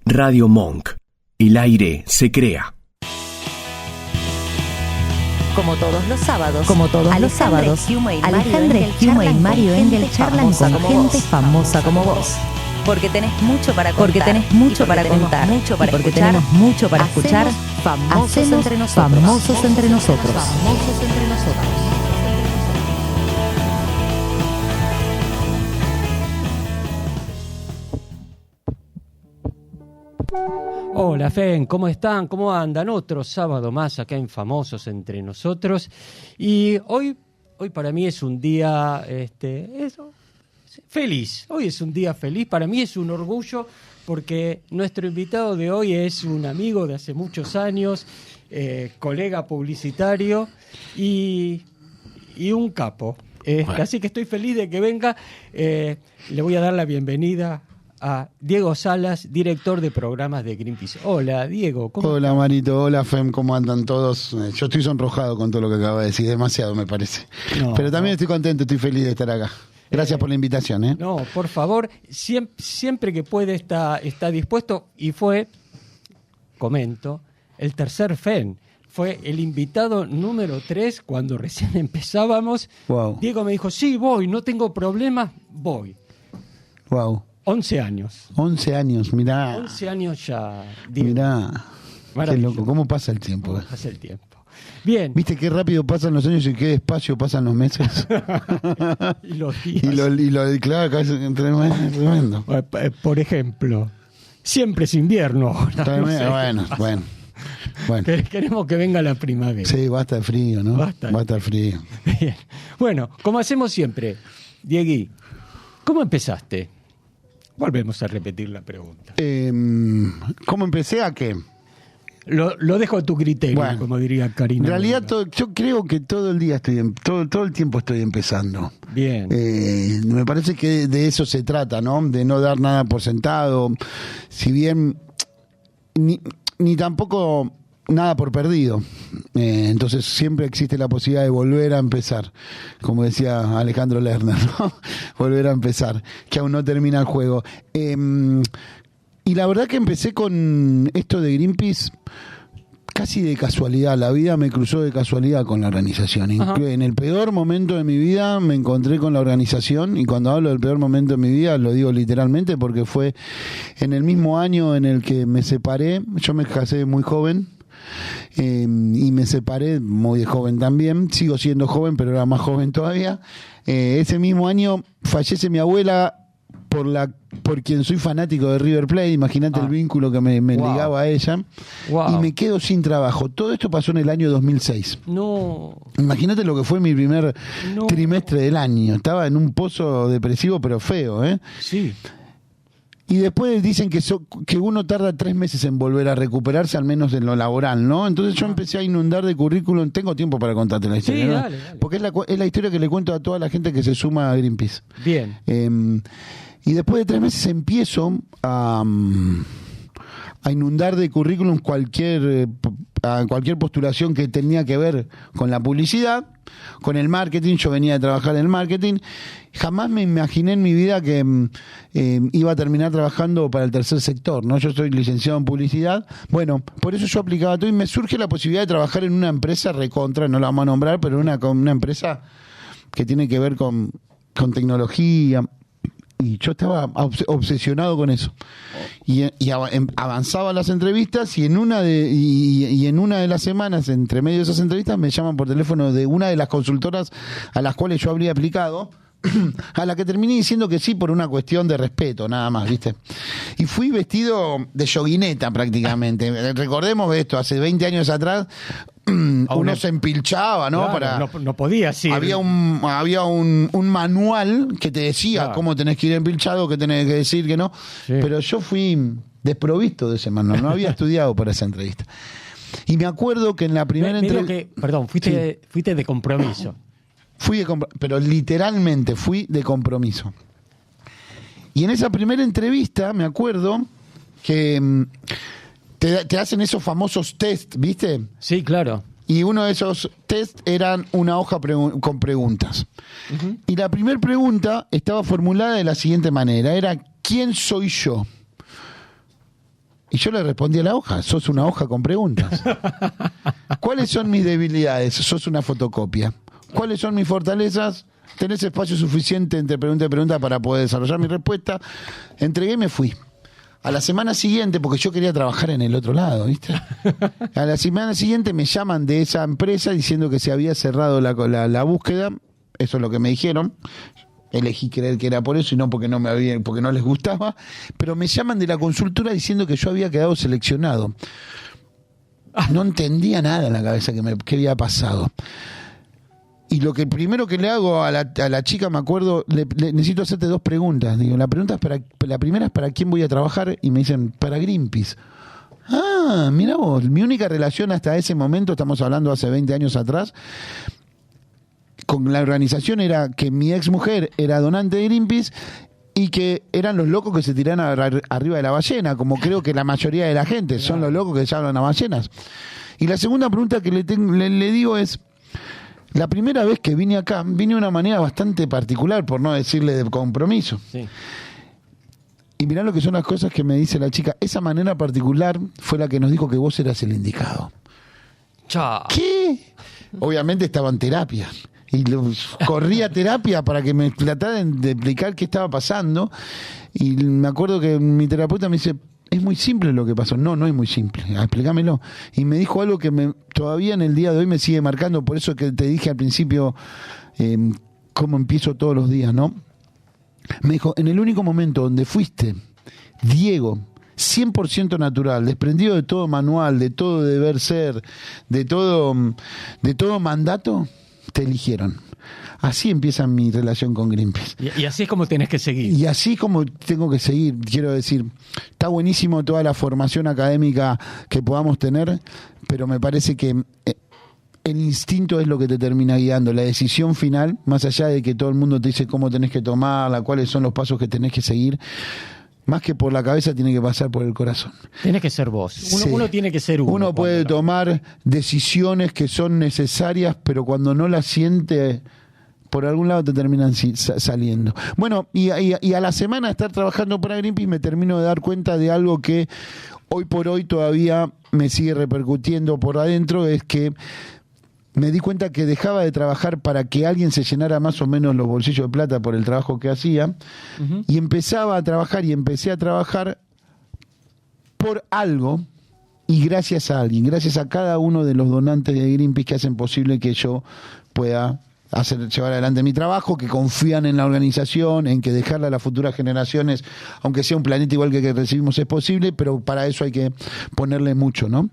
Radio Monk. El aire se crea. Como todos los sábados, Alejandra Esquiuma y Mario Engel charlan con gente famosa como vos. Porque tenés mucho para contar. Porque tenés mucho para contar. Porque tenemos mucho para escuchar. Famosos entre nosotros. Famosos entre nosotros. Famosos entre nosotros. Hola Fen, ¿cómo están? ¿Cómo andan? Otro sábado más acá en Famosos entre nosotros. Y hoy para mí es un día feliz. Hoy es un día feliz. Para mí es un orgullo porque nuestro invitado de hoy es un amigo de hace muchos años, colega publicitario y un capo. Así que estoy feliz de que venga. Le voy a dar la bienvenida a Diego Salas, director de programas de Greenpeace. Hola, Diego. Hola, Marito. Hola, Fem. ¿Cómo andan todos? Yo estoy sonrojado con todo lo que acaba de decir. Demasiado, me parece. Pero también estoy contento, estoy feliz de estar acá. Gracias por la invitación. No, por favor. Siempre que puede está dispuesto. Y fue, comento, el tercer Fen. Fue el invitado número 3 cuando recién empezábamos. Wow. Diego me dijo, sí, voy, no tengo problema, voy. Wow. 11 años. 11 años, mirá. 11 años ya. Diego. Mirá. Qué loco, ¿cómo pasa el tiempo? ¿Cómo pasa el tiempo? Bien. ¿Viste qué rápido pasan los años y qué despacio pasan los meses? Y los días. Claro, es tremendo. Por ejemplo, siempre es invierno ahora. No sé Bueno. Queremos que venga la primavera. Sí, basta el frío, ¿no? Basta el frío. Bien. Bueno, como hacemos siempre, Diegui, ¿cómo empezaste? Volvemos a repetir la pregunta. ¿Cómo empecé a qué? Lo dejo a tu criterio, bueno, como diría Karina. En realidad, yo creo que todo el día todo el tiempo estoy empezando. Bien. Me parece que de eso se trata, ¿no? De no dar nada por sentado. Si bien ni tampoco nada por perdido. Entonces siempre existe la posibilidad de volver a empezar, como decía Alejandro Lerner, ¿no? Volver a empezar, que aún no termina el juego. Y la verdad que empecé con esto de Greenpeace casi de casualidad. La vida me cruzó de casualidad con la organización. En el peor momento de mi vida me encontré con la organización, y cuando hablo del peor momento de mi vida lo digo literalmente porque fue en el mismo año en el que me separé. Yo me casé muy joven. Y me separé muy de joven también. Sigo siendo joven, pero era más joven todavía. Ese mismo año fallece mi abuela, por quien soy fanático de River Plate. Imagínate el vínculo que me ligaba a ella. Y me quedo sin trabajo. Todo esto pasó en el año 2006. No. Imagínate lo que fue mi primer trimestre del año. Estaba en un pozo depresivo, pero feo, ¿eh? Sí. Y después dicen que uno tarda 3 meses en volver a recuperarse, al menos en lo laboral, ¿no? Entonces yo empecé a inundar de currículum. Tengo tiempo para contarte la historia, sí, ¿no? Dale. Porque es la historia que le cuento a toda la gente que se suma a Greenpeace. Bien. Y después de 3 meses empiezo a inundar de currículum cualquier postulación que tenía que ver con la publicidad, con el marketing. Yo venía de trabajar en el marketing. Jamás me imaginé en mi vida que iba a terminar trabajando para el tercer sector, ¿no? Yo soy licenciado en publicidad. Bueno, por eso yo aplicaba todo y me surge la posibilidad de trabajar en una empresa recontra, no la vamos a nombrar, pero una empresa que tiene que ver con tecnología. Y yo estaba obsesionado con eso. Y avanzaba las entrevistas, y en una de las semanas, entre medio de esas entrevistas, me llaman por teléfono de una de las consultoras a las cuales yo habría aplicado, a la que terminé diciendo que sí por una cuestión de respeto, nada más, ¿viste? Y fui vestido de yoguineta prácticamente. Recordemos esto, hace 20 años atrás uno se empilchaba, ¿no? Claro, no podía, sí. Había un manual que te decía cómo tenés que ir empilchado, qué tenés que decir, que no. Sí. Pero yo fui desprovisto de ese manual, no había estudiado para esa entrevista. Y me acuerdo que en la primera entrevista... Perdón, fuiste de compromiso. Pero literalmente fui de compromiso. Y en esa primera entrevista me acuerdo que te hacen esos famosos test, ¿viste? Sí, claro. Y uno de esos test eran una hoja con preguntas. Uh-huh. Y la primera pregunta estaba formulada de la siguiente manera. Era, ¿quién soy yo? Y yo le respondí a la hoja, sos una hoja con preguntas. ¿Cuáles son mis debilidades? Sos una fotocopia. ¿Cuáles son mis fortalezas? Tenés espacio suficiente entre pregunta y pregunta para poder desarrollar mi respuesta. Entregué y me fui. A la semana siguiente, porque yo quería trabajar en el otro lado, ¿viste? A la semana siguiente me llaman de esa empresa diciendo que se había cerrado la búsqueda. Eso es lo que me dijeron. Elegí creer que era por eso y no porque porque no les gustaba. Pero me llaman de la consultora diciendo que yo había quedado seleccionado. No entendía nada en la cabeza que había pasado. Y lo que primero que le hago a la chica, me acuerdo, necesito hacerte 2 preguntas. Digo, la primera es para quién voy a trabajar, y me dicen, para Greenpeace. Ah, mira vos, mi única relación hasta ese momento, estamos hablando hace 20 años atrás, con la organización era que mi ex mujer era donante de Greenpeace y que eran los locos que se tiran arriba de la ballena, como creo que la mayoría de la gente, son los locos que se hablan a ballenas. Y la segunda pregunta que le digo es, la primera vez que vine acá, vine de una manera bastante particular, por no decirle de compromiso. Sí. Y mirá lo que son las cosas que me dice la chica. Esa manera particular fue la que nos dijo que vos eras el indicado. Chao. ¿Qué? Obviamente estaba en terapia. Y corría terapia para que me trataran de explicar qué estaba pasando. Y me acuerdo que mi terapeuta me dice, es muy simple lo que pasó. No es muy simple, explícamelo. Y me dijo algo que todavía en el día de hoy me sigue marcando. Por eso que te dije al principio cómo empiezo todos los días, ¿no? Me dijo, en el único momento donde fuiste Diego, 100% natural, desprendido de todo manual, de todo deber ser, de todo mandato, te eligieron. Así empieza mi relación con Greenpeace. Y así es como tenés que seguir. Y así es como tengo que seguir. Quiero decir, está buenísimo toda la formación académica que podamos tener, pero me parece que el instinto es lo que te termina guiando. La decisión final, más allá de que todo el mundo te dice cómo tenés que tomarla, cuáles son los pasos que tenés que seguir, más que por la cabeza tiene que pasar por el corazón. Tenés que ser vos. Uno tiene que ser uno. Uno puede tomar decisiones que son necesarias, pero cuando no las siente, por algún lado te terminan saliendo. Bueno, y a la semana de estar trabajando para Greenpeace me termino de dar cuenta de algo que hoy por hoy todavía me sigue repercutiendo por adentro, es que me di cuenta que dejaba de trabajar para que alguien se llenara más o menos los bolsillos de plata por el trabajo que hacía, y empezaba a trabajar y empecé a trabajar por algo y gracias a alguien, gracias a cada uno de los donantes de Greenpeace que hacen posible que yo pueda llevar adelante mi trabajo, que confían en la organización, en que dejarle a las futuras generaciones, aunque sea un planeta igual que recibimos, es posible, pero para eso hay que ponerle mucho, ¿no?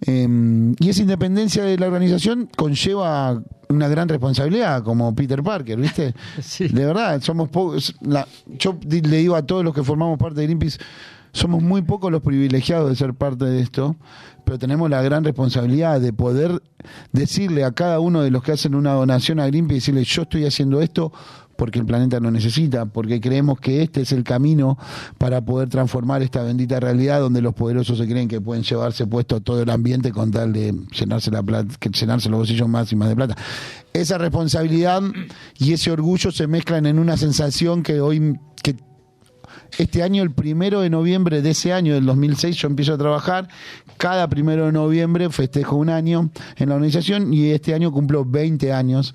Y esa independencia de la organización conlleva una gran responsabilidad, como Peter Parker, ¿viste? Sí. De verdad, somos pocos. Yo le digo a todos los que formamos parte de Greenpeace, somos muy pocos los privilegiados de ser parte de esto, pero tenemos la gran responsabilidad de poder decirle a cada uno de los que hacen una donación a Greenpeace, decirle, yo estoy haciendo esto porque el planeta lo necesita, porque creemos que este es el camino para poder transformar esta bendita realidad donde los poderosos se creen que pueden llevarse puesto todo el ambiente con tal de llenarse llenarse los bolsillos más y más de plata. Esa responsabilidad y ese orgullo se mezclan en una sensación que este año, el 1 de noviembre de ese año, del 2006, yo empiezo a trabajar. Cada 1 de noviembre festejo un año en la organización y este año cumplo 20 años.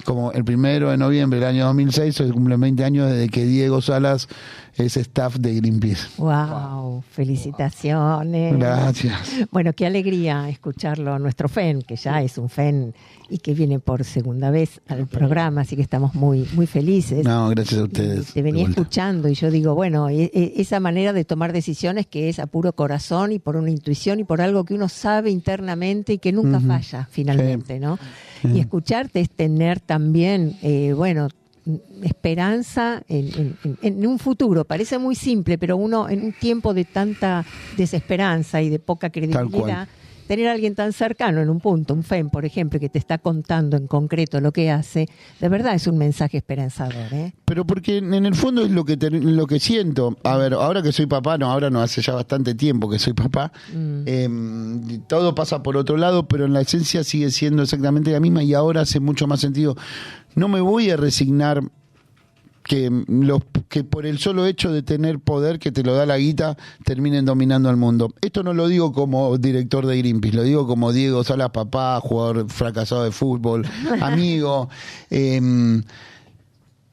Como el 1 de noviembre del año 2006, se cumplen 20 años desde que Diego Salas es staff de Greenpeace. ¡Wow! Felicitaciones. Gracias. Bueno, qué alegría escucharlo. Nuestro FEN, que ya es un FEN y que viene por segunda vez al programa, así que estamos muy, muy felices. No, gracias a ustedes. Te venía escuchando y yo digo, bueno, esa manera de tomar decisiones que es a puro corazón y por una intuición y por algo que uno sabe internamente y que nunca falla finalmente, ¿no? Y escucharte es tener también, esperanza en un futuro. Parece muy simple, pero uno en un tiempo de tanta desesperanza y de poca credibilidad, tener a alguien tan cercano en un punto, un FEM, por ejemplo, que te está contando en concreto lo que hace, de verdad es un mensaje esperanzador, ¿eh? Pero porque en el fondo es lo que siento. A ver, ahora que soy papá, ahora no, hace ya bastante tiempo que soy papá, todo pasa por otro lado, pero en la esencia sigue siendo exactamente la misma y ahora hace mucho más sentido. No me voy a resignar que por el solo hecho de tener poder que te lo da la guita terminen dominando al mundo. Esto no lo digo como director de Greenpeace, lo digo como Diego Salas, papá, jugador fracasado de fútbol, amigo.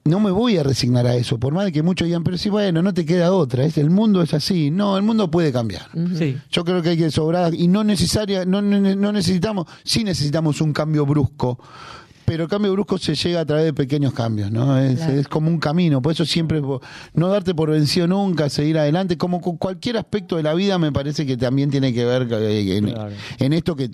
No me voy a resignar a eso, por más de que muchos digan, pero sí, bueno, no te queda otra, el mundo es así. No, el mundo puede cambiar. Sí. Yo creo que hay que sobrar, y no necesitamos, sí necesitamos un cambio brusco, pero el cambio brusco se llega a través de pequeños cambios, ¿no? Es como un camino, por eso siempre no darte por vencido nunca, seguir adelante, como con cualquier aspecto de la vida me parece que también tiene que ver en esto que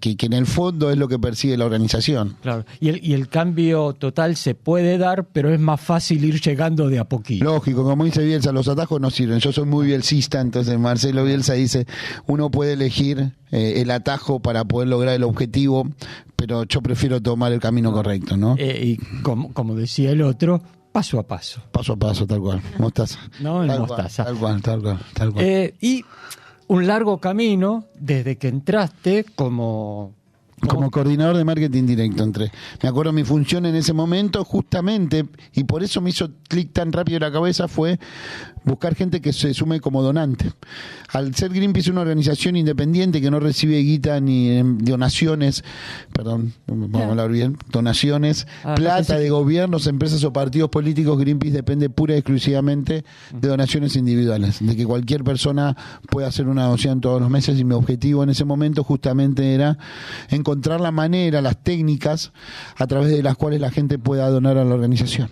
en el fondo es lo que persigue la organización. Claro, y el cambio total se puede dar, pero es más fácil ir llegando de a poquito. Lógico, como dice Bielsa, los atajos no sirven. Yo soy muy bielsista, entonces Marcelo Bielsa dice, uno puede elegir el atajo para poder lograr el objetivo, pero yo prefiero tomar el camino correcto, ¿no? Y como decía el otro, paso a paso. Paso a paso, tal cual. Mostaza. No, en mostaza. Tal cual. Y un largo camino desde que entraste como coordinador de marketing directo entré. Me acuerdo mi función en ese momento, justamente, y por eso me hizo clic tan rápido en la cabeza, fue buscar gente que se sume como donante. Al ser Greenpeace una organización independiente que no recibe guita ni donaciones, vamos a hablar bien, donaciones, plata de gobiernos, empresas o partidos políticos, Greenpeace depende pura y exclusivamente de donaciones individuales, de que cualquier persona pueda hacer una donación todos los meses, y mi objetivo en ese momento justamente era encontrar la manera, las técnicas a través de las cuales la gente pueda donar a la organización.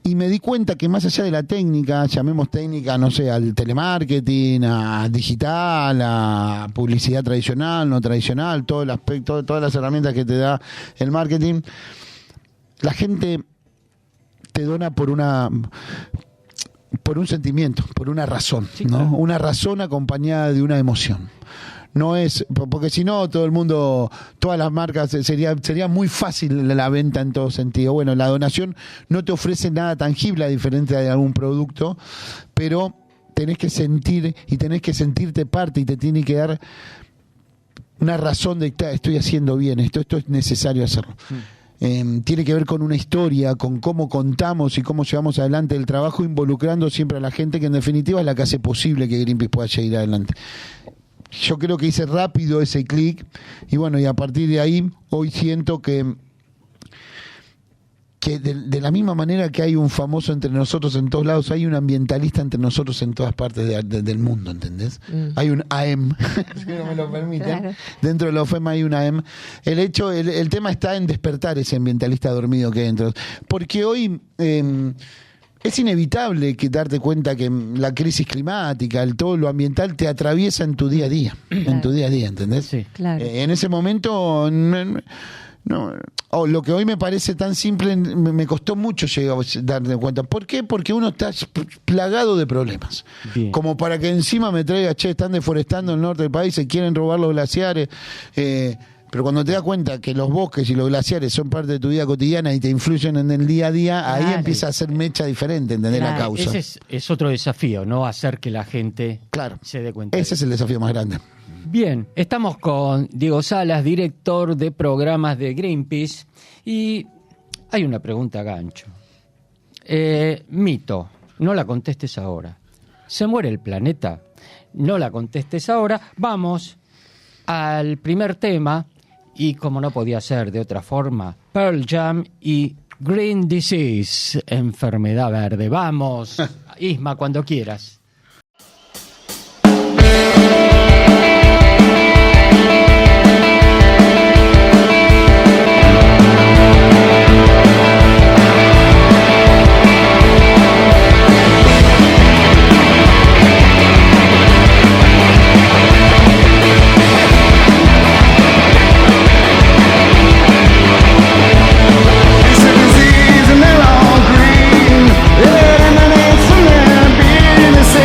Y me di cuenta que más allá de la técnica, llamemos técnica, no sé, al telemarketing, a digital, a publicidad tradicional, no tradicional, todo el aspecto, todas las herramientas que te da el marketing, la gente te dona por un sentimiento, por una razón, sí, ¿no? claro. Una razón acompañada de una emoción. No es, porque si no, todo el mundo, todas las marcas, sería muy fácil la venta en todo sentido. Bueno, la donación no te ofrece nada tangible a diferencia de algún producto, pero tenés que sentir y tenés que sentirte parte, y te tiene que dar una razón de que estoy haciendo bien, esto es necesario hacerlo. Tiene que ver con una historia, con cómo contamos y cómo llevamos adelante el trabajo, involucrando siempre a la gente, que en definitiva es la que hace posible que Greenpeace pueda seguir adelante. Yo creo que hice rápido ese clic, y bueno, y a partir de ahí hoy siento que de la misma manera que hay un famoso entre nosotros en todos lados, hay un ambientalista entre nosotros en todas partes del mundo, ¿entendés? Hay un AM, si no me lo permiten. Claro. Dentro de la OFEM hay un AM. El tema está en despertar ese ambientalista dormido que hay dentro. Porque hoy es inevitable que darte cuenta que la crisis climática, todo lo ambiental te atraviesa en tu día a día, ¿entendés? Sí. Claro. En ese momento, lo que hoy me parece tan simple, me costó mucho llegar a darme cuenta. ¿Por qué? Porque uno está plagado de problemas. Bien. Como para que encima me traiga, están deforestando el norte del país, se quieren robar los glaciares, pero cuando te das cuenta que los bosques y los glaciares son parte de tu vida cotidiana y te influyen en el día a día, ahí empieza a ser mecha diferente, ¿entendés? La causa. Ese es otro desafío, ¿no? Hacer que la gente se dé cuenta. Ese es el desafío más grande. Bien, estamos con Diego Salas, director de programas de Greenpeace, y hay una pregunta gancho. Mito, no la contestes ahora. ¿Se muere el planeta? No la contestes ahora. Vamos al primer tema. Y como no podía ser de otra forma, Pearl Jam y Green Disease, enfermedad verde. Vamos, Isma, cuando quieras. Disease and they're all green. It emanates from their business.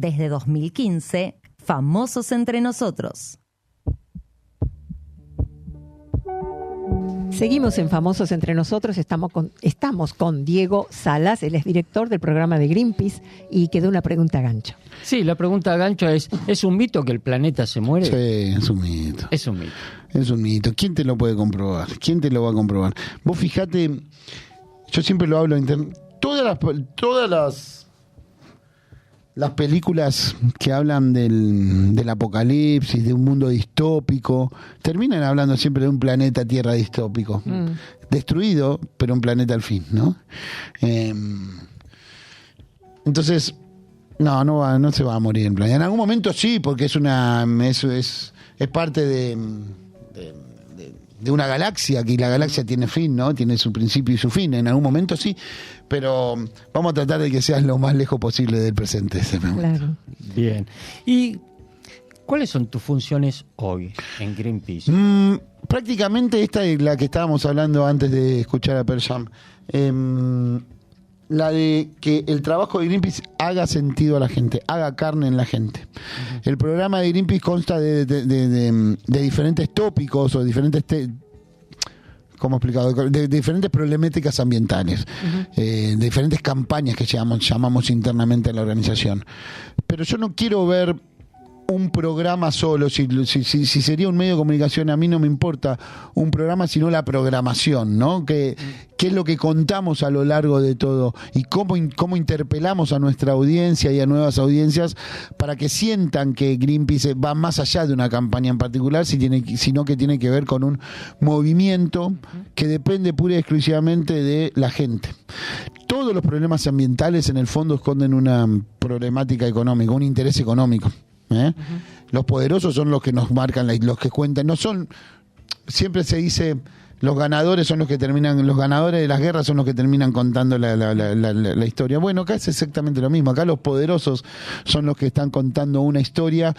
Desde 2015, Famosos entre nosotros. Seguimos en Famosos entre nosotros, estamos con Diego Salas, él es director del programa de Greenpeace, y quedó una pregunta gancho. Sí, la pregunta gancho ¿es un mito que el planeta se muere? Sí, es un mito. Es un mito. Es un mito. ¿Quién te lo puede comprobar? ¿Quién te lo va a comprobar? Vos fijate, yo siempre lo hablo en internet, todas las películas que hablan del apocalipsis, de un mundo distópico, terminan hablando siempre de un planeta Tierra distópico. Destruido, pero un planeta al fin, ¿no? Entonces, no se va a morir el planeta. En algún momento sí, porque es parte de una galaxia, que la galaxia tiene fin, ¿no? Tiene su principio y su fin. En algún momento sí, pero vamos a tratar de que seas lo más lejos posible del presente. Claro. Bien. ¿Y cuáles son tus funciones hoy en Greenpeace? Prácticamente esta es la que estábamos hablando antes de escuchar a Pearl Jam. La de que el trabajo de Greenpeace haga sentido a la gente, haga carne en la gente. El programa de Greenpeace consta de diferentes tópicos o diferentes ¿cómo explicado? De diferentes problemáticas ambientales, de diferentes campañas que llamamos internamente en la organización. Pero yo no quiero ver un programa solo, si sería un medio de comunicación, a mí no me importa un programa, sino la programación, ¿no? ¿Qué es lo que contamos a lo largo de todo? Y cómo interpelamos a nuestra audiencia y a nuevas audiencias para que sientan que Greenpeace va más allá de una campaña en particular, sino que tiene que ver con un movimiento que depende pura y exclusivamente de la gente. Todos los problemas ambientales en el fondo esconden una problemática económica, un interés económico. Los poderosos son los que nos marcan, los que cuentan. No son, siempre se dice, los ganadores son los que terminan, los ganadores de las guerras son los que terminan contando la historia. Bueno, acá es exactamente lo mismo. Acá los poderosos son los que están contando una historia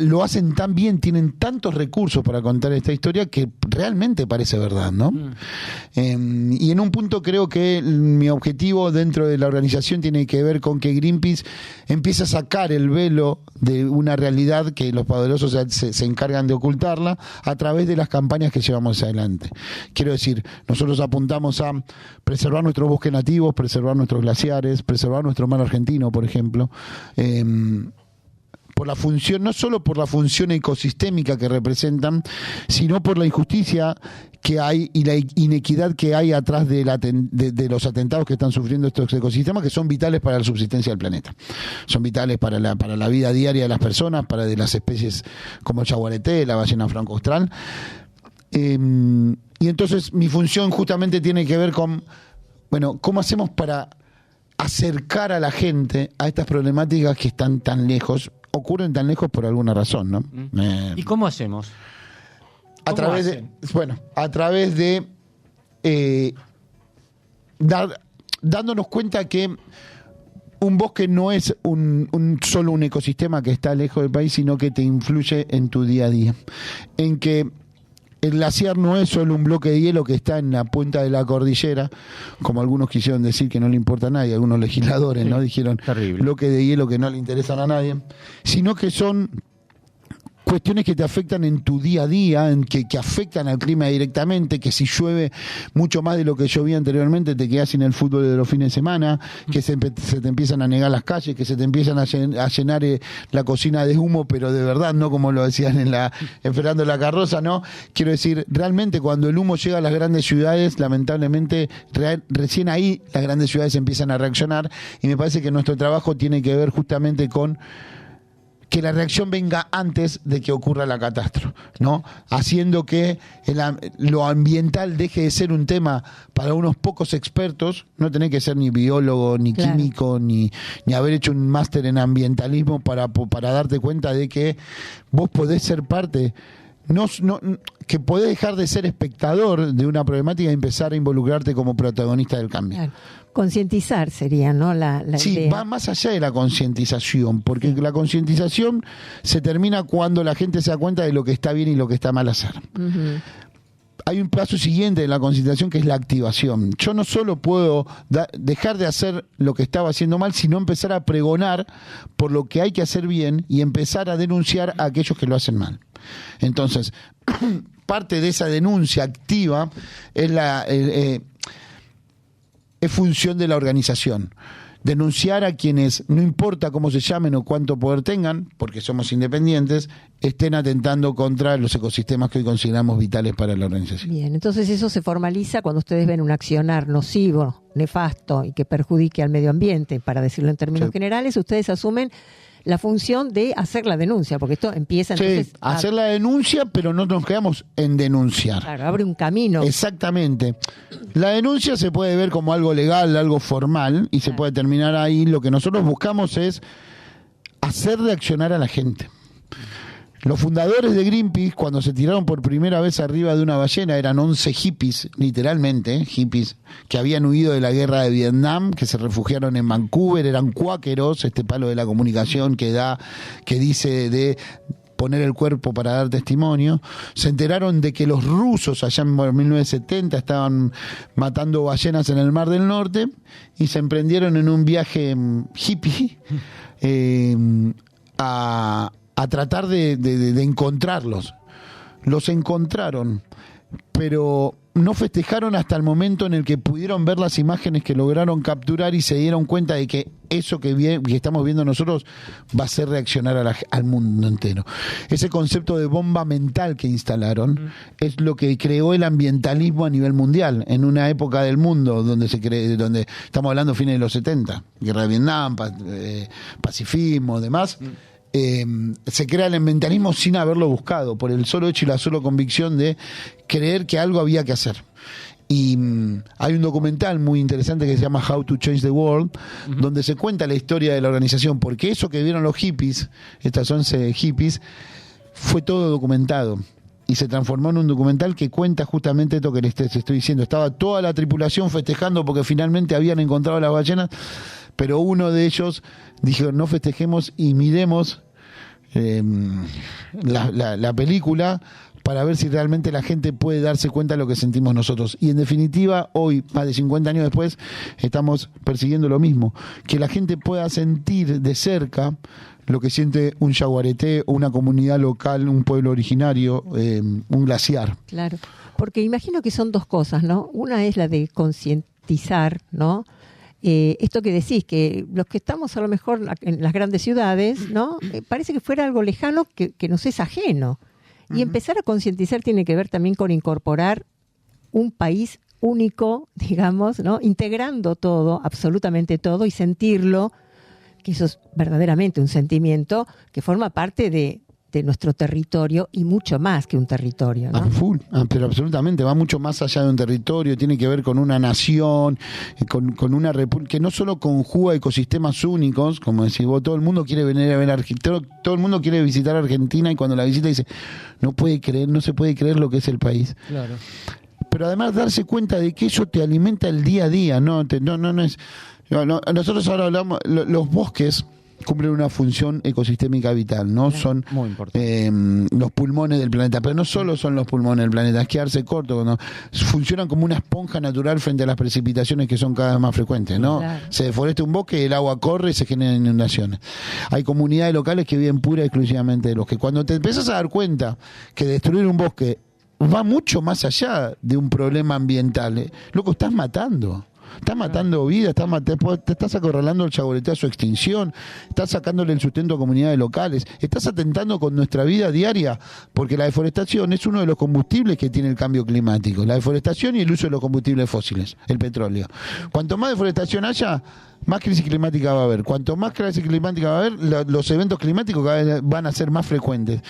lo hacen tan bien, tienen tantos recursos para contar esta historia que realmente parece verdad, ¿no? Y en un punto creo que mi objetivo dentro de la organización tiene que ver con que Greenpeace empiece a sacar el velo de una realidad que los poderosos se encargan de ocultarla a través de las campañas que llevamos adelante. Quiero decir, nosotros apuntamos a preservar nuestros bosques nativos, preservar nuestros glaciares, preservar nuestro mar argentino, por ejemplo, por la función, no solo por la función ecosistémica que representan, sino por la injusticia que hay y la inequidad que hay atrás de los atentados que están sufriendo estos ecosistemas, que son vitales para la subsistencia del planeta. Son vitales para la vida diaria de las personas, para de las especies como el yaguareté, la ballena franco-austral. Y entonces mi función justamente tiene que ver con, bueno, ¿cómo hacemos para acercar a la gente a estas problemáticas que están tan lejos? Ocurren tan lejos por alguna razón, ¿no? ¿Y cómo hacemos? A través de dándonos cuenta que un bosque no es solo un ecosistema que está lejos del país, sino que te influye en tu día a día. En que el glaciar no es solo un bloque de hielo que está en la punta de la cordillera, como algunos quisieron decir que no le importa a nadie, algunos legisladores, sí, ¿no? Dijeron terrible. Bloque de hielo que no le interesan a nadie, sino que son cuestiones que te afectan en tu día a día, que afectan al clima directamente, que si llueve mucho más de lo que llovía anteriormente te quedas sin el fútbol de los fines de semana, que se te empiezan a negar las calles, que se te empiezan a llenar la cocina de humo, pero de verdad, no como lo decían esperando la carroza, ¿no? Quiero decir, realmente cuando el humo llega a las grandes ciudades, lamentablemente recién ahí las grandes ciudades empiezan a reaccionar, y me parece que nuestro trabajo tiene que ver justamente con que la reacción venga antes de que ocurra la catástrofe, ¿no? Haciendo que lo ambiental deje de ser un tema para unos pocos expertos, no tenés que ser ni biólogo, ni químico, ni haber hecho un máster en ambientalismo para darte cuenta de que vos podés ser parte, que podés dejar de ser espectador de una problemática y empezar a involucrarte como protagonista del cambio. Claro. Concientizar sería, ¿no? La sí, idea. Va más allá de la concientización, porque la concientización se termina cuando la gente se da cuenta de lo que está bien y lo que está mal hacer. hay un paso siguiente de la concientización, que es la activación. Yo no solo puedo dejar de hacer lo que estaba haciendo mal, sino empezar a pregonar por lo que hay que hacer bien y empezar a denunciar a aquellos que lo hacen mal. Entonces, parte de esa denuncia activa es es función de la organización. Denunciar a quienes, no importa cómo se llamen o cuánto poder tengan, porque somos independientes, estén atentando contra los ecosistemas que hoy consideramos vitales para la organización. Bien, entonces eso se formaliza cuando ustedes ven un accionar nocivo, nefasto y que perjudique al medio ambiente, para decirlo en términos generales, ustedes asumen la función de hacer la denuncia, porque esto empieza entonces hacer la denuncia, pero no nos quedamos en denunciar. Claro, abre un camino. Exactamente. La denuncia se puede ver como algo legal, algo formal, y se puede terminar ahí. Lo que nosotros buscamos es hacer reaccionar a la gente. Los fundadores de Greenpeace, cuando se tiraron por primera vez arriba de una ballena, eran 11 hippies, literalmente, hippies, que habían huido de la guerra de Vietnam, que se refugiaron en Vancouver, eran cuáqueros, este palo de la comunicación que dice de poner el cuerpo para dar testimonio. Se enteraron de que los rusos allá en 1970 estaban matando ballenas en el Mar del Norte y se emprendieron en un viaje hippie a tratar de encontrarlos. Los encontraron, pero no festejaron hasta el momento en el que pudieron ver las imágenes que lograron capturar y se dieron cuenta de que eso que estamos viendo nosotros va a hacer reaccionar al mundo entero. Ese concepto de bomba mental que instalaron es lo que creó el ambientalismo a nivel mundial, en una época del mundo donde donde estamos hablando fines de los 70, guerra de Vietnam, pacifismo, demás. Se crea el ambientalismo sin haberlo buscado, por el solo hecho y la sola convicción de creer que algo había que hacer. Y hay un documental muy interesante que se llama How to Change the World, donde se cuenta la historia de la organización, porque eso que vieron los hippies, estas 11 hippies, fue todo documentado. Y se transformó en un documental que cuenta justamente esto que les estoy diciendo. Estaba toda la tripulación festejando porque finalmente habían encontrado las ballenas, pero uno de ellos dijo: no festejemos y miremos la película para ver si realmente la gente puede darse cuenta de lo que sentimos nosotros. Y en definitiva, hoy, más de 50 años después, estamos persiguiendo lo mismo, que la gente pueda sentir de cerca lo que siente un yaguareté o una comunidad local, un pueblo originario, un glaciar. Claro, porque imagino que son dos cosas, ¿no? Una es la de concientizar, ¿no? Esto que decís, que los que estamos a lo mejor en las grandes ciudades, ¿no? Parece que fuera algo lejano que nos es ajeno. Y empezar a concientizar tiene que ver también con incorporar un país único, digamos, ¿no? Integrando todo, absolutamente todo, y sentirlo, que eso es verdaderamente un sentimiento que forma parte de nuestro territorio y mucho más que un territorio, ¿no? Pero absolutamente, va mucho más allá de un territorio, tiene que ver con una nación, con una república, que no solo conjuga ecosistemas únicos, como decís vos, todo el mundo quiere venir a ver Argentina, todo el mundo quiere visitar Argentina, y cuando la visita dice, no se puede creer lo que es el país. Claro. Pero además darse cuenta de que eso te alimenta el día a día, nosotros ahora hablamos, los bosques cumplen una función ecosistémica vital, ¿no? Son muy los pulmones del planeta, pero no solo son los pulmones del planeta, es quedarse corto, ¿no? Funcionan como una esponja natural frente a las precipitaciones que son cada vez más frecuentes, ¿no? Claro. Se deforesta un bosque, el agua corre y se generan inundaciones. Hay comunidades locales que viven pura y exclusivamente de los que cuando te empiezas a dar cuenta que destruir un bosque va mucho más allá de un problema ambiental, loco, estás matando. Estás matando vida, te estás acorralando el yaguareté a su extinción, estás sacándole el sustento a comunidades locales, estás atentando con nuestra vida diaria, porque la deforestación es uno de los combustibles que tiene el cambio climático, la deforestación y el uso de los combustibles fósiles, el petróleo. Cuanto más deforestación haya, más crisis climática va a haber. Cuanto más crisis climática va a haber, los eventos climáticos cada vez van a ser más frecuentes.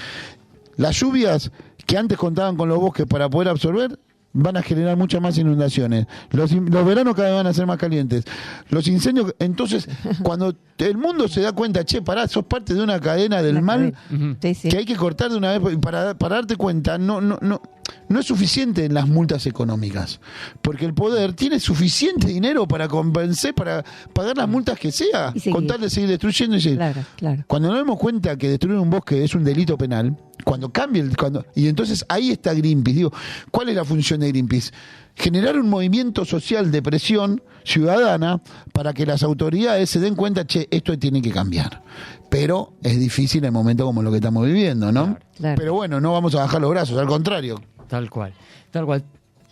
Las lluvias que antes contaban con los bosques para poder absorber, van a generar muchas más inundaciones. Los veranos cada vez van a ser más calientes. Los incendios, entonces, cuando el mundo se da cuenta, che, pará, sos parte de una cadena del mal que hay que cortar de una vez, para darte cuenta, no es suficiente en las multas económicas, porque el poder tiene suficiente dinero para convencer, para pagar las multas que sea, con tal de seguir destruyendo. Claro. Cuando nos damos cuenta que destruir un bosque es un delito penal, y entonces ahí está Greenpeace. Digo, ¿cuál es la función de Greenpeace? Generar un movimiento social de presión ciudadana para que las autoridades se den cuenta, che, esto tiene que cambiar. Pero es difícil en momentos como lo que estamos viviendo, ¿no? Claro. Pero bueno, no vamos a bajar los brazos, al contrario. Tal cual.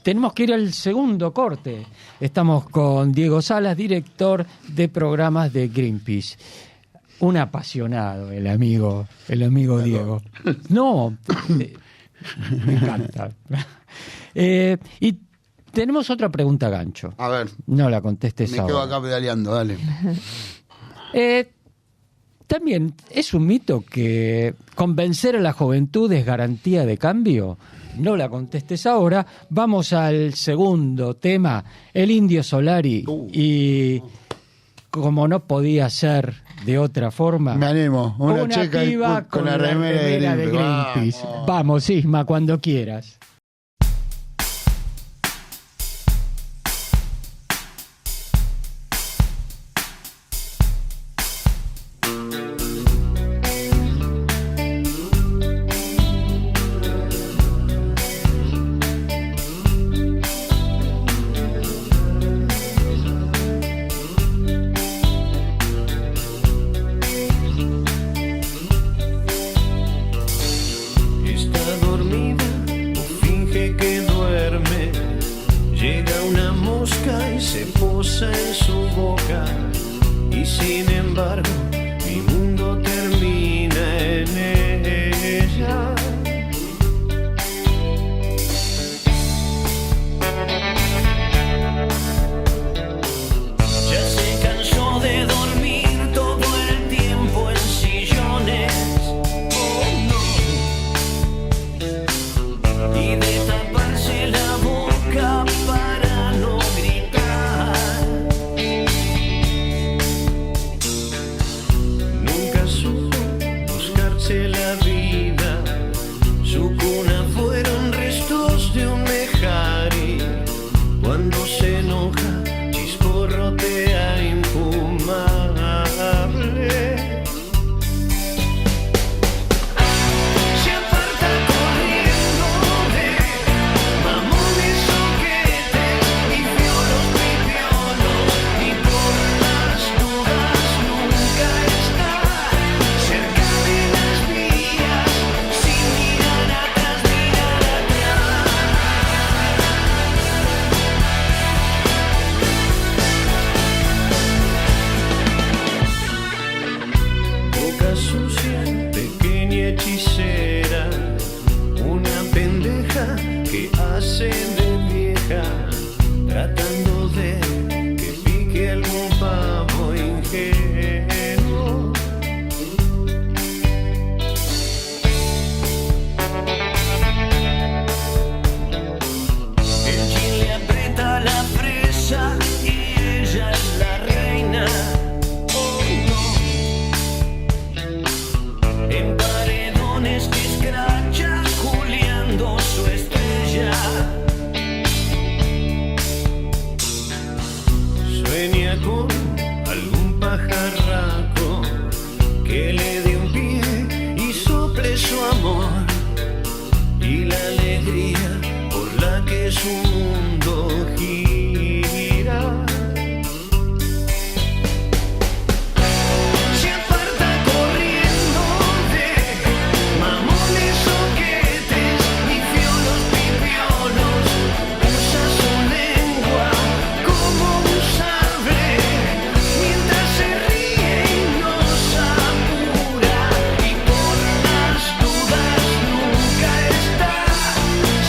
Tenemos que ir al segundo corte. Estamos con Diego Salas, director de programas de Greenpeace. Un apasionado, el amigo Diego. No, me encanta. Y tenemos otra pregunta gancho. A ver. No la contestes ahora. Me quedo acá pedaleando, dale. También es un mito que convencer a la juventud es garantía de cambio. No la contestes ahora. Vamos al segundo tema, el Indio Solari. Y como no podía ser de otra forma, me animo. Una checa piba con la remera de Greenpeace. Vamos, Isma, cuando quieras.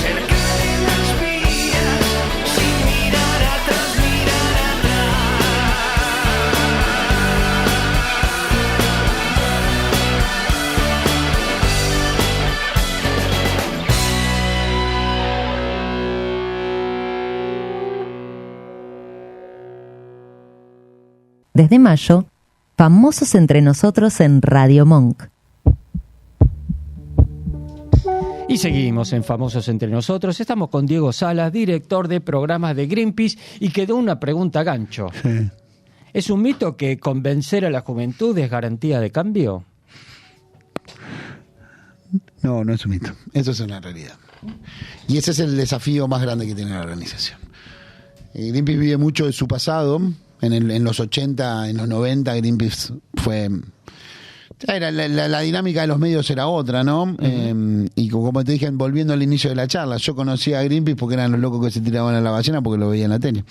Cerca de las vías Desde mayo, Famosos entre nosotros en Radio Monk. Y seguimos en Famosos entre nosotros. Estamos con Diego Salas, director de programas de Greenpeace, y quedó una pregunta gancho. Sí. ¿Es un mito que convencer a la juventud es garantía de cambio? No, no es un mito. Eso es una realidad. Y ese es el desafío más grande que tiene la organización. Greenpeace vive mucho de su pasado. En los 80, en los 90, Greenpeace fue... La dinámica de los medios era otra, ¿no? Uh-huh. Y como te dije, volviendo al inicio de la charla, yo conocía a Greenpeace porque eran los locos que se tiraban a la ballena porque lo veía en la tele.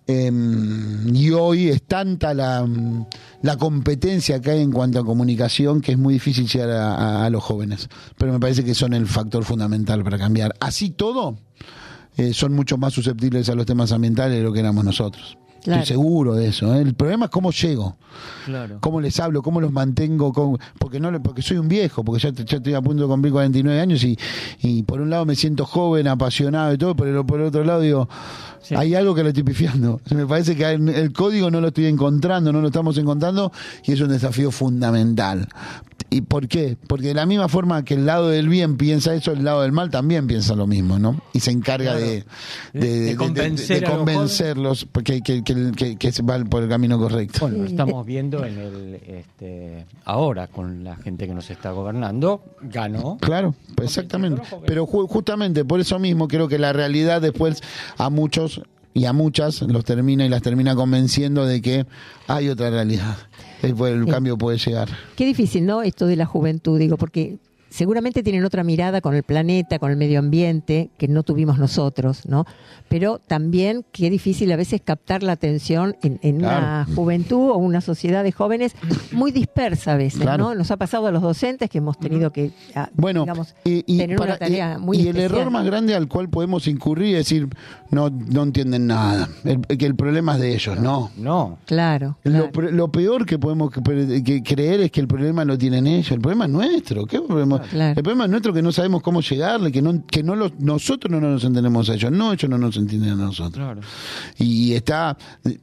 Y hoy es tanta la competencia que hay en cuanto a comunicación que es muy difícil llegar a los jóvenes. Pero me parece que son el factor fundamental para cambiar. Así todo, son mucho más susceptibles a los temas ambientales de lo que éramos nosotros. Claro. Estoy seguro de eso, ¿eh? El problema es cómo llego, claro. Cómo les hablo, cómo los mantengo, porque soy un viejo, porque ya estoy a punto de cumplir 49 años y por un lado me siento joven, apasionado y todo, pero por el otro lado digo, sí, hay algo que lo estoy pifiando. Me parece que el código no lo estoy encontrando, no lo estamos encontrando y es un desafío fundamental. ¿Y por qué? Porque de la misma forma que el lado del bien piensa eso, el lado del mal también piensa lo mismo, ¿no? Y se encarga claro. de convencerlos porque que se va por el camino correcto. Bueno, lo estamos viendo en ahora con la gente que nos está gobernando, ganó. Claro, pues exactamente. Pero justamente por eso mismo creo que la realidad después a muchos y a muchas las termina convenciendo de que hay otra realidad. El cambio puede llegar. Qué difícil, ¿no? Esto de la juventud, digo, porque seguramente tienen otra mirada con el planeta, con el medio ambiente, que no tuvimos nosotros, ¿no? Pero también qué difícil a veces captar la atención en claro. Una juventud o una sociedad de jóvenes muy dispersa a veces, claro. ¿No? Nos ha pasado a los docentes que hemos tenido que, digamos, tener una tarea muy especial. El error más grande al cual podemos incurrir es decir, no entienden nada, que el problema es de ellos, no. Claro. Lo peor que podemos creer es que el problema lo tienen ellos, el problema es nuestro. ¿Qué problema? Claro. El problema es nuestro, que no sabemos cómo llegarle, nosotros no nos entendemos a ellos, no ellos no nos entienden a nosotros. Claro. Y está,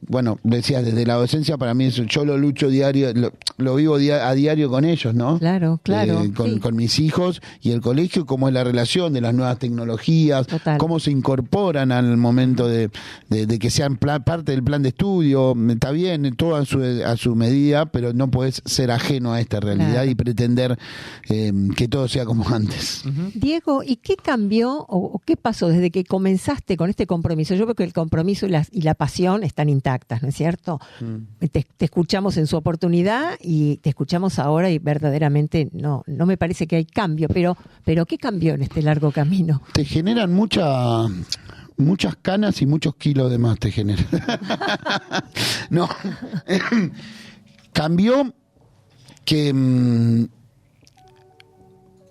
bueno, decías, desde la docencia para mí eso, yo lo lucho diario, lo vivo a diario con ellos, ¿no? Claro. Con mis hijos y el colegio, cómo es la relación de las nuevas tecnologías, total. Cómo se incorporan al momento de que sean parte del plan de estudio. Está bien, todo a su medida, pero no podés ser ajeno a esta realidad, claro. Y pretender que todo sea como antes. Uh-huh. Diego, ¿y qué cambió o qué pasó desde que comenzaste con este compromiso? Yo veo que el compromiso y la pasión están intactas, ¿no es cierto? Te escuchamos en su oportunidad y te escuchamos ahora y verdaderamente no me parece que hay cambio, pero ¿qué cambió en este largo camino? Te generan muchas canas y muchos kilos de más te generan. No. Cambió que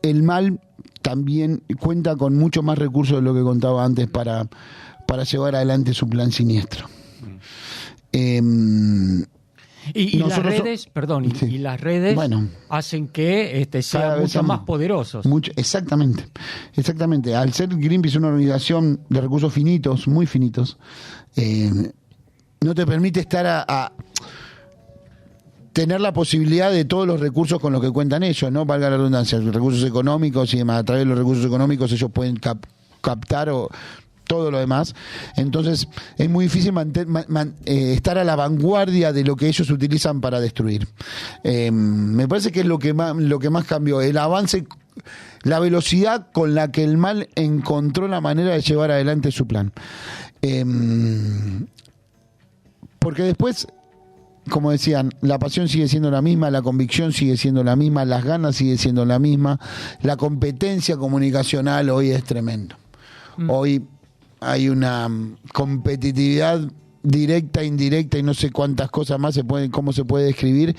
el mal también cuenta con mucho más recursos de lo que contaba antes para llevar adelante su plan siniestro. Y las redes, bueno, hacen que sean mucho más poderosos. Exactamente. Al ser Greenpeace una organización de recursos finitos, muy finitos, no te permite estar a tener la posibilidad de todos los recursos con los que cuentan ellos, ¿no? Valga la redundancia, recursos económicos y demás. A través de los recursos económicos ellos pueden captar todo lo demás. Entonces es muy difícil estar a la vanguardia de lo que ellos utilizan para destruir. Me parece que es lo que más cambió, el avance, la velocidad con la que el mal encontró la manera de llevar adelante su plan. Porque después, como decían, la pasión sigue siendo la misma, la convicción sigue siendo la misma, las ganas sigue siendo la misma, la competencia comunicacional hoy es tremendo. Hoy hay una competitividad directa, indirecta y no sé cuántas cosas más cómo se puede describir,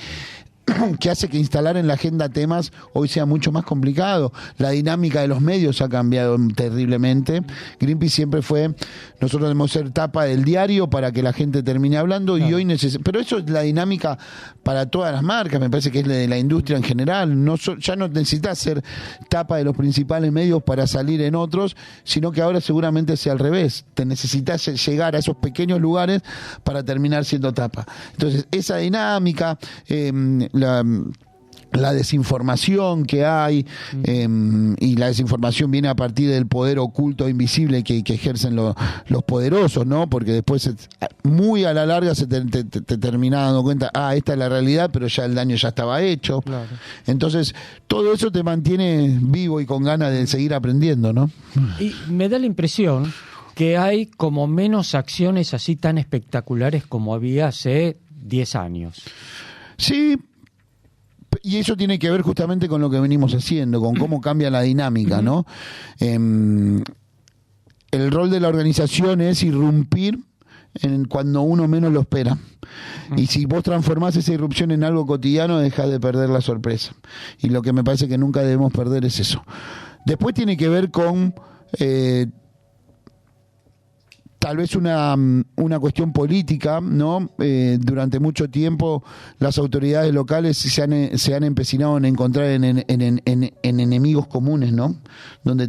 que hace que instalar en la agenda temas hoy sea mucho más complicado. La dinámica de los medios ha cambiado terriblemente. Greenpeace siempre fue, nosotros debemos ser tapa del diario para que la gente termine hablando, claro. Y hoy pero eso es la dinámica para todas las marcas, me parece que es de la industria en general. Ya no necesitas ser tapa de los principales medios para salir en otros, sino que ahora seguramente sea al revés. Te necesitas llegar a esos pequeños lugares para terminar siendo tapa. Entonces, esa dinámica, la desinformación que hay, y la desinformación viene a partir del poder oculto e invisible que ejercen los poderosos, ¿no? Porque después muy a la larga te termina dando cuenta, esta es la realidad, pero ya el daño ya estaba hecho. Claro. Entonces, todo eso te mantiene vivo y con ganas de seguir aprendiendo, ¿no? Y me da la impresión que hay como menos acciones así tan espectaculares como había hace 10 años. Sí, y eso tiene que ver justamente con lo que venimos haciendo, con cómo cambia la dinámica, ¿no? El rol de la organización es irrumpir cuando uno menos lo espera. Y si vos transformás esa irrupción en algo cotidiano, dejás de perder la sorpresa. Y lo que me parece que nunca debemos perder es eso. Después tiene que ver con tal vez una cuestión política, ¿no? Durante mucho tiempo las autoridades locales se han empecinado en encontrar en enemigos comunes, ¿no? Donde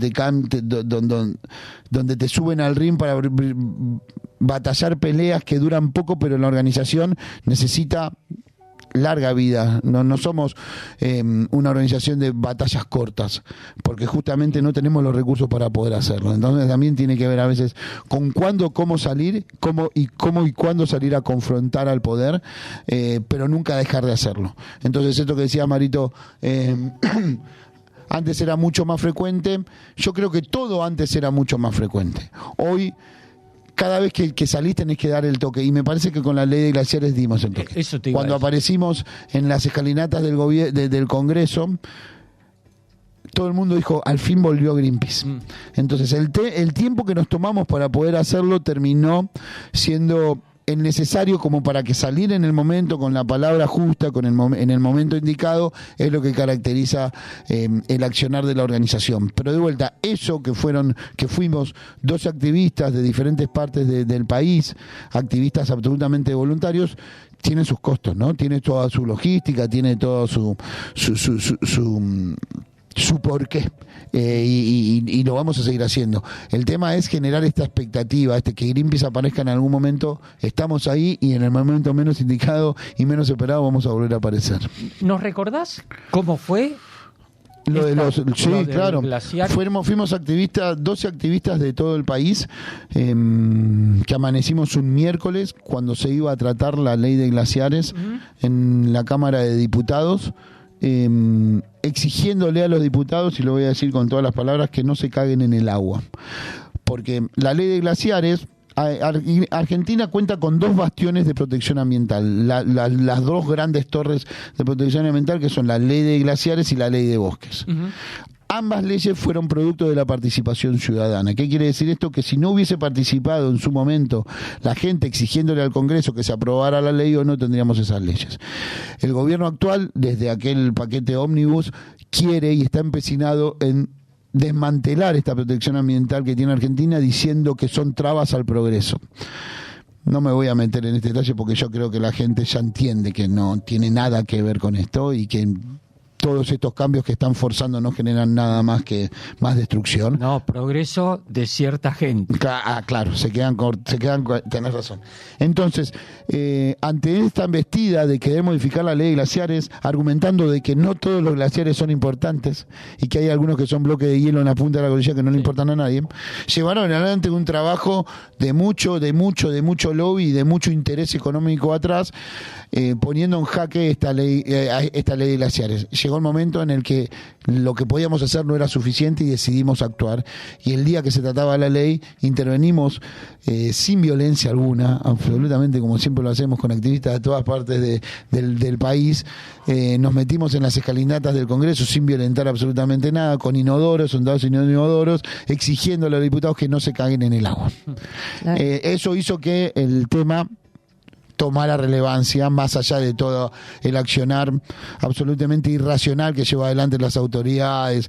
te suben al ring para batallar peleas que duran poco, pero la organización necesita larga vida. No somos una organización de batallas cortas, porque justamente no tenemos los recursos para poder hacerlo. Entonces también tiene que ver a veces con cómo salir, cómo y cuándo salir a confrontar al poder, pero nunca dejar de hacerlo. Entonces esto que decía Marito, antes era mucho más frecuente. Yo creo que todo antes era mucho más frecuente. Hoy cada vez que salís tenés que dar el toque, y me parece que con la ley de glaciares dimos el toque. Cuando aparecimos en las escalinatas del Congreso, todo el mundo dijo, al fin volvió Greenpeace. Entonces el tiempo que nos tomamos para poder hacerlo terminó siendo el necesario como para que salir en el momento, con la palabra justa, en el momento indicado, es lo que caracteriza el accionar de la organización. Pero de vuelta, eso que fuimos 12 activistas de diferentes partes del país, activistas absolutamente voluntarios, tiene sus costos, ¿no? Tiene toda su logística, tiene todo su porqué, y lo vamos a seguir haciendo. El tema es generar esta expectativa, que Greenpeace aparezca en algún momento. Estamos ahí, y en el momento menos indicado y menos esperado vamos a volver a aparecer. ¿Nos recordás cómo fue? Sí, claro. Fuimos activistas, 12 activistas de todo el país, que amanecimos un miércoles cuando se iba a tratar la ley de glaciares en la Cámara de Diputados, exigiéndole a los diputados, y lo voy a decir con todas las palabras, que no se caguen en el agua. Porque la ley de glaciares, Argentina cuenta con 2 bastiones de protección ambiental, las 2 grandes torres de protección ambiental, que son la ley de glaciares y la ley de bosques. Ambas leyes fueron producto de la participación ciudadana. ¿Qué quiere decir esto? Que si no hubiese participado en su momento la gente exigiéndole al Congreso que se aprobara la ley, o no tendríamos esas leyes. El gobierno actual, desde aquel paquete ómnibus, quiere y está empecinado en desmantelar esta protección ambiental que tiene Argentina, diciendo que son trabas al progreso. No me voy a meter en este detalle porque yo creo que la gente ya entiende que no tiene nada que ver con esto, y que todos estos cambios que están forzando no generan nada más que más destrucción. No, progreso de cierta gente. Claro, tenés razón. Entonces, ante esta embestida de querer modificar la ley de glaciares, argumentando de que no todos los glaciares son importantes y que hay algunos que son bloques de hielo en la punta de la cordillera que no le importan a nadie, llevaron adelante un trabajo de mucho lobby y de mucho interés económico atrás, poniendo en jaque esta ley de glaciares. Llegó el momento en el que lo que podíamos hacer no era suficiente y decidimos actuar, y el día que se trataba la ley intervenimos sin violencia alguna, absolutamente como siempre lo hacemos con activistas de todas partes del país. Nos metimos en las escalinatas del Congreso sin violentar absolutamente nada, con inodoros, soldados inodoros, exigiendo a los diputados que no se caguen en el agua. Eso hizo que el tema tomara relevancia, más allá de todo el accionar absolutamente irracional que lleva adelante las autoridades,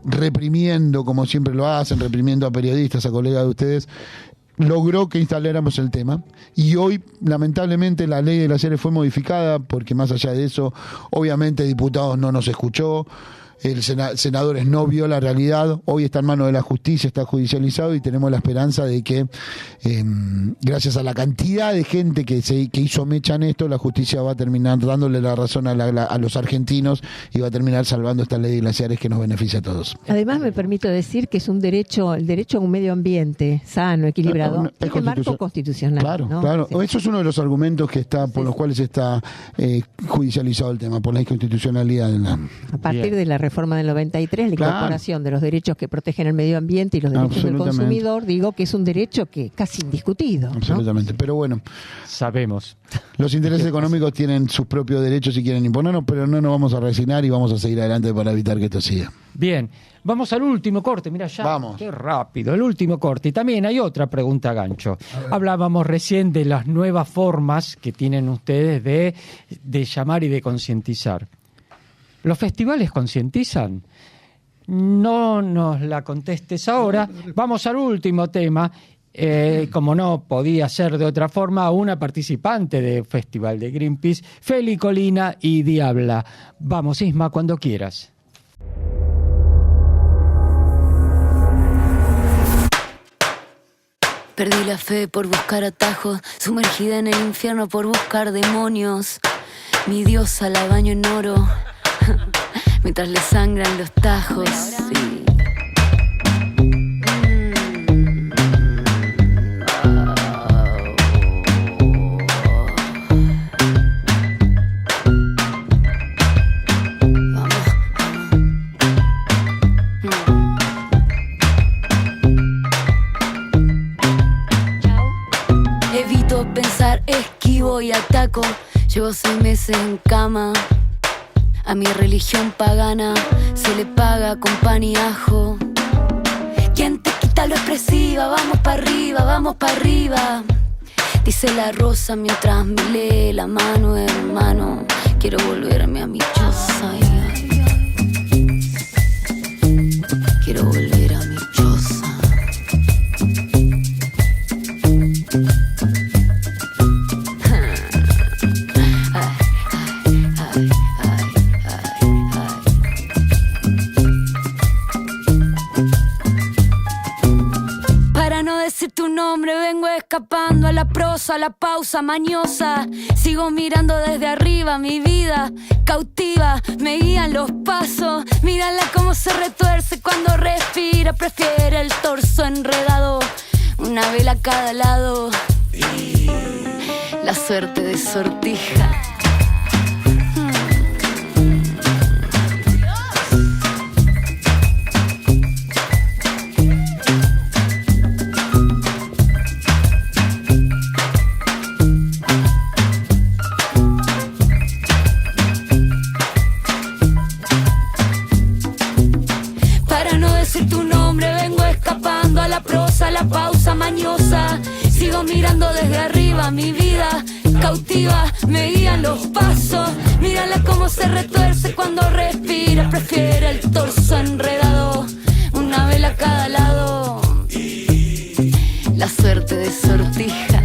reprimiendo, como siempre lo hacen, reprimiendo a periodistas, a colegas de ustedes, logró que instaláramos el tema. Y hoy, lamentablemente, la ley de la serie fue modificada, porque más allá de eso, obviamente, diputados no nos escuchó, el senadores no vio la realidad. Hoy está en manos de la justicia, está judicializado, y tenemos la esperanza de que gracias a la cantidad de gente que hizo mecha en esto, la justicia va a terminar dándole la razón a los argentinos y va a terminar salvando esta ley de glaciares que nos beneficia a todos. Además, me permito decir que es un derecho, el derecho a un medio ambiente sano, equilibrado, tiene marco constitucional. Claro, ¿no? claro. Sí. Eso es uno de los argumentos que está por los cuales está judicializado el tema, por la inconstitucionalidad de la... A partir de la reforma del 93, la incorporación de los derechos que protegen el medio ambiente y los derechos del consumidor, digo que es un derecho que casi indiscutido. Absolutamente, ¿no? Pero bueno, sabemos. Los intereses económicos tienen sus propios derechos y quieren imponernos, pero no nos vamos a resignar y vamos a seguir adelante para evitar que esto siga. Bien, vamos al último corte, mira ya, vamos. Qué rápido, el último corte. Y también hay otra pregunta, Gancho. Hablábamos recién de las nuevas formas que tienen ustedes de llamar y de concientizar. ¿Los festivales concientizan? No nos la contestes ahora. Vamos al último tema. Como no podía ser de otra forma, una participante del Festival de Greenpeace, Feli Colina y Diabla. Vamos, Isma, cuando quieras. Perdí la fe por buscar atajos, sumergida en el infierno por buscar demonios. Mi diosa la baño en oro, mientras le sangran los tajos. Sí. Evito pensar, esquivo y ataco. Llevo 6 meses en cama. A mi religión pagana se le paga con pan y ajo. ¿Quién te quita lo expresiva? Vamos pa' arriba, vamos pa' arriba. Dice la rosa mientras me lee la mano, hermano. Quiero volverme a mi choza. Quiero volver a mi choza. Tu nombre vengo escapando a la prosa, a la pausa mañosa. Sigo mirando desde arriba mi vida cautiva, me guían los pasos. Mírala cómo se retuerce cuando respira, prefiere el torso enredado, una vela a cada lado. La suerte de sortija. La pausa mañosa, sigo mirando desde arriba mi vida cautiva, me guían los pasos. Mírala cómo se retuerce cuando respira, prefiere el torso enredado, una vela a cada lado. La suerte de sortija.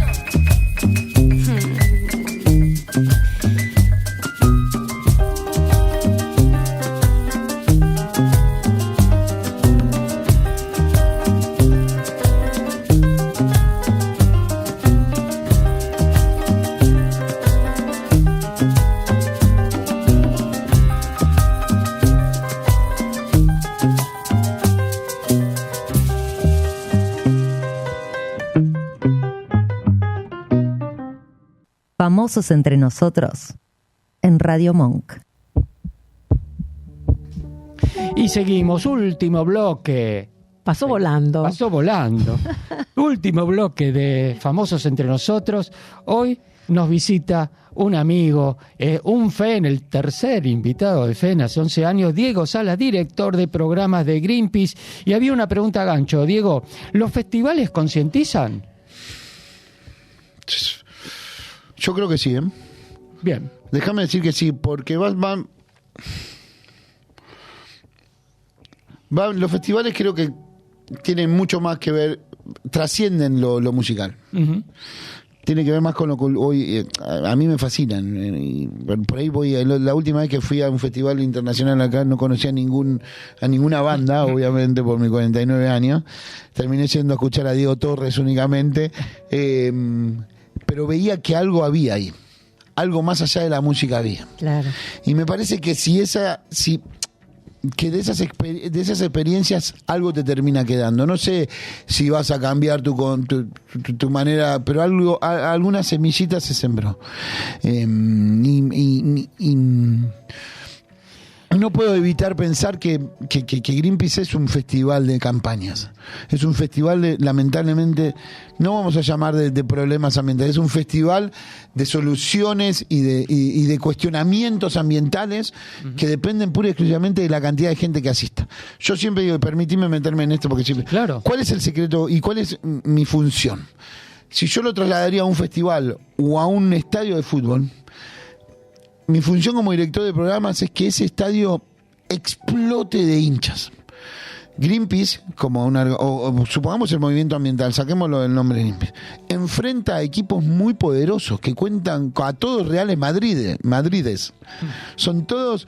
Famosos entre nosotros en Radio Monk. Y seguimos, último bloque. Pasó volando. Pasó volando. Último bloque de Famosos entre nosotros. Hoy nos visita un amigo, un FEN, el tercer invitado de FEN hace 11 años, Diego Sala, director de programas de Greenpeace. Y había una pregunta, Gancho. Diego, ¿los festivales concientizan? Yo creo que sí, ¿eh? Bien. Déjame decir que sí, porque los festivales creo que tienen mucho más que ver, trascienden lo musical. Uh-huh. Tiene que ver más con lo que hoy a mí me fascinan. Por ahí la última vez que fui a un festival internacional acá no conocía a ninguna banda, obviamente por mis 49 años. Terminé yendo a escuchar a Diego Torres únicamente, pero veía que algo había ahí, algo más allá de la música había. Claro. Y me parece que que de esas experiencias algo te termina quedando. No sé si vas a cambiar tu manera, pero alguna semillita se sembró. No puedo evitar pensar que Greenpeace es un festival de campañas. Es un festival lamentablemente, no vamos a llamar de problemas ambientales, es un festival de soluciones y de cuestionamientos ambientales que dependen pura y exclusivamente de la cantidad de gente que asista. Yo siempre digo, permitime meterme en esto porque siempre... Claro. ¿Cuál es el secreto y cuál es mi función? Si yo lo trasladaría a un festival o a un estadio de fútbol, mi función como director de programas es que ese estadio explote de hinchas. Greenpeace, o supongamos el movimiento ambiental, saquémoslo del nombre de Greenpeace, enfrenta a equipos muy poderosos que cuentan a todos reales madrides. Son todos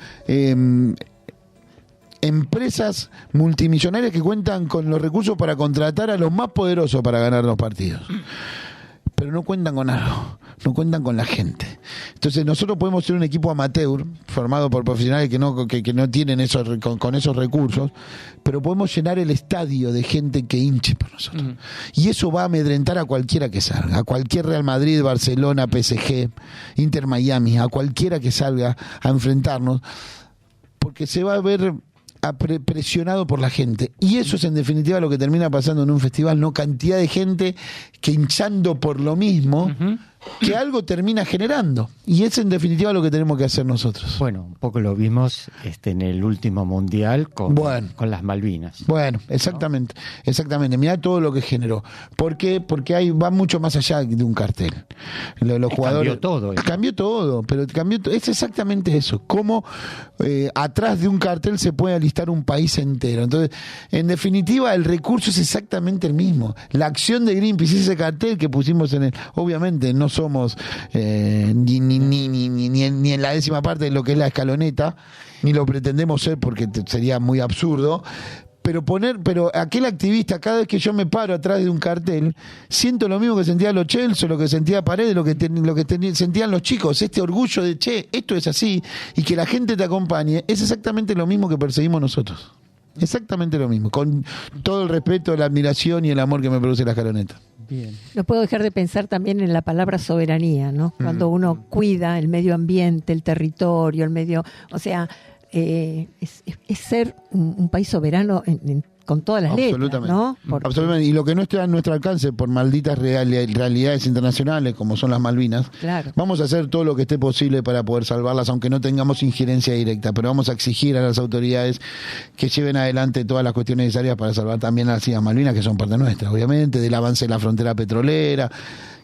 empresas multimillonarias que cuentan con los recursos para contratar a los más poderosos para ganar los partidos. Pero no cuentan con algo, no cuentan con la gente. Entonces nosotros podemos ser un equipo amateur formado por profesionales que no tienen con esos recursos, pero podemos llenar el estadio de gente que hinche por nosotros. Y eso va a amedrentar a cualquiera que salga, a cualquier Real Madrid, Barcelona, PSG, Inter Miami, a cualquiera que salga a enfrentarnos, porque se va a ver presionado por la gente. Y eso es en definitiva lo que termina pasando en un festival, no cantidad de gente que hinchando por lo mismo, que algo termina generando. Y es en definitiva lo que tenemos que hacer nosotros. Bueno, un poco lo vimos en el último mundial con las Malvinas. Bueno, exactamente, ¿no? Exactamente. Mirá todo lo que generó. ¿Por qué? Porque va mucho más allá de un cartel. Los jugadores cambió todo, pero es exactamente eso. Cómo atrás de un cartel se puede alistar un país entero. Entonces, en definitiva, el recurso es exactamente el mismo. La acción de Greenpeace, ese cartel que pusimos obviamente no somos ni en la 10ª parte de lo que es la escaloneta, ni lo pretendemos ser porque sería muy absurdo. Pero aquel activista, cada vez que yo me paro atrás de un cartel, siento lo mismo que sentía Lo Celso, lo que sentía Paredes, lo que sentían los chicos, este orgullo de, esto es así, y que la gente te acompañe, es exactamente lo mismo que perseguimos nosotros. Exactamente lo mismo, con todo el respeto, la admiración y el amor que me produce la escaloneta. Bien. No puedo dejar de pensar también en la palabra soberanía, ¿no? Cuando uno cuida el medio ambiente, el territorio, el medio... O sea, es ser un país soberano con todas las letras, ¿no? Absolutamente. Y lo que no esté a nuestro alcance por malditas realidades internacionales, como son las Malvinas, claro, vamos a hacer todo lo que esté posible para poder salvarlas, aunque no tengamos injerencia directa, pero vamos a exigir a las autoridades que lleven adelante todas las cuestiones necesarias para salvar también a las Islas Malvinas, que son parte nuestra, obviamente, del avance de la frontera petrolera.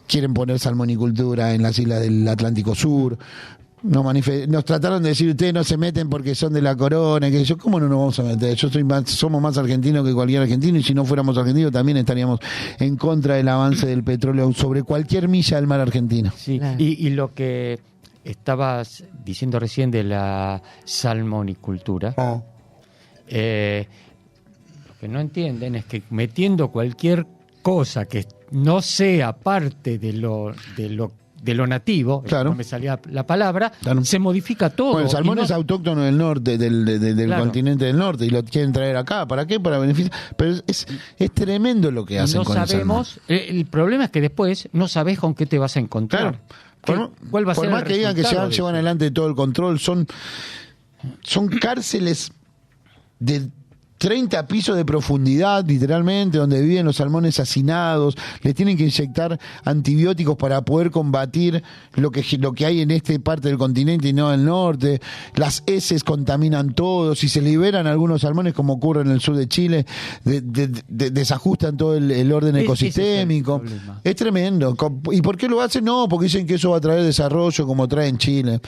Quieren poner salmonicultura en las islas del Atlántico Sur. Nos trataron de decir, ustedes no se meten porque son de la corona, que yo, ¿cómo no nos vamos a meter? Somos más argentinos que cualquier argentino, y si no fuéramos argentinos también estaríamos en contra del avance del petróleo sobre cualquier milla del mar argentino. Sí, claro. Y lo que estabas diciendo recién de la salmonicultura, lo que no entienden es que metiendo cualquier cosa que no sea parte de lo nativo, claro, no me salía la palabra, claro, se modifica todo. Bueno, el salmón es autóctono del norte, del claro, continente del norte, y lo quieren traer acá. ¿Para qué? Para beneficiar. Pero es tremendo lo que hacen con el salmón. El problema es que después no sabés con qué te vas a encontrar. Claro. ¿Cuál va a ser por más que digan que llevan adelante todo el control, son cárceles de 30 pisos de profundidad, literalmente, donde viven los salmones hacinados, les tienen que inyectar antibióticos para poder combatir lo que hay en esta parte del continente y no en el norte. Las heces contaminan todo, si se liberan algunos salmones, como ocurre en el sur de Chile, desajustan todo el orden ecosistémico. Es tremendo. ¿Y por qué lo hacen? No, porque dicen que eso va a traer desarrollo como trae en Chile.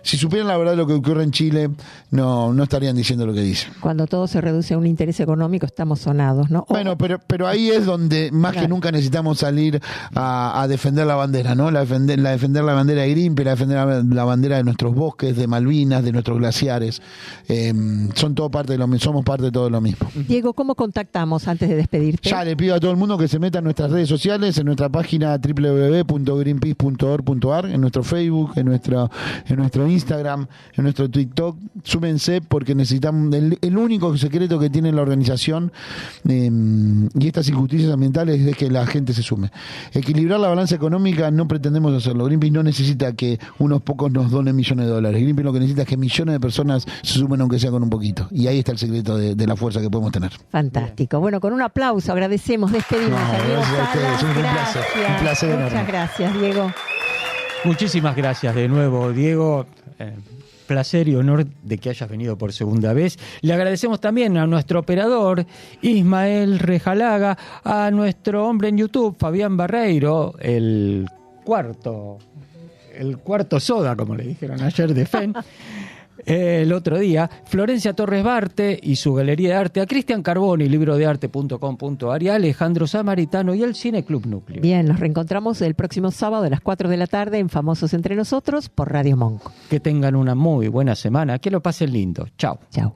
Si supieran la verdad de lo que ocurre en Chile, no estarían diciendo lo que dicen. Cuando todo se reduce a un interés económico, estamos sonados, ¿no? Bueno, pero ahí es donde más que nunca necesitamos salir a defender la bandera, ¿no? Defender la bandera de Greenpeace, defender la bandera de nuestros bosques, de Malvinas, de nuestros glaciares. Son todo parte de lo mismo, somos parte de todo lo mismo. Diego, ¿cómo contactamos antes de despedirte? Ya le pido a todo el mundo que se meta en nuestras redes sociales, en nuestra página www.greenpeace.org.ar, en nuestro Facebook, en nuestro Instagram, en nuestro TikTok. Súmense porque necesitamos el único secreto que tiene la organización y estas injusticias ambientales es que la gente se sume. Equilibrar la balanza económica no pretendemos hacerlo. Greenpeace no necesita que unos pocos nos donen millones de dólares. Greenpeace lo que necesita es que millones de personas se sumen aunque sea con un poquito. Y ahí está el secreto de la fuerza que podemos tener. Fantástico. Bueno, con un aplauso agradecemos, despedimos a Diego Salas. Un placer enorme. Muchas gracias, Diego. Muchísimas gracias de nuevo, Diego. Placer y honor de que hayas venido por segunda vez. Le agradecemos también a nuestro operador Ismael Rejalaga, a nuestro hombre en YouTube, Fabián Barreiro, el cuarto soda, como le dijeron ayer de FEN. El otro día, Florencia Torres Barte y su galería de arte, a Cristian Carboni, librodearte.com.ar, y a Alejandro Samaritano y el Cine Club Núcleo. Bien, nos reencontramos el próximo sábado a las 4 de la tarde en Famosos Entre Nosotros por Radio Monk. Que tengan una muy buena semana, que lo pasen lindo. Chao. Chao.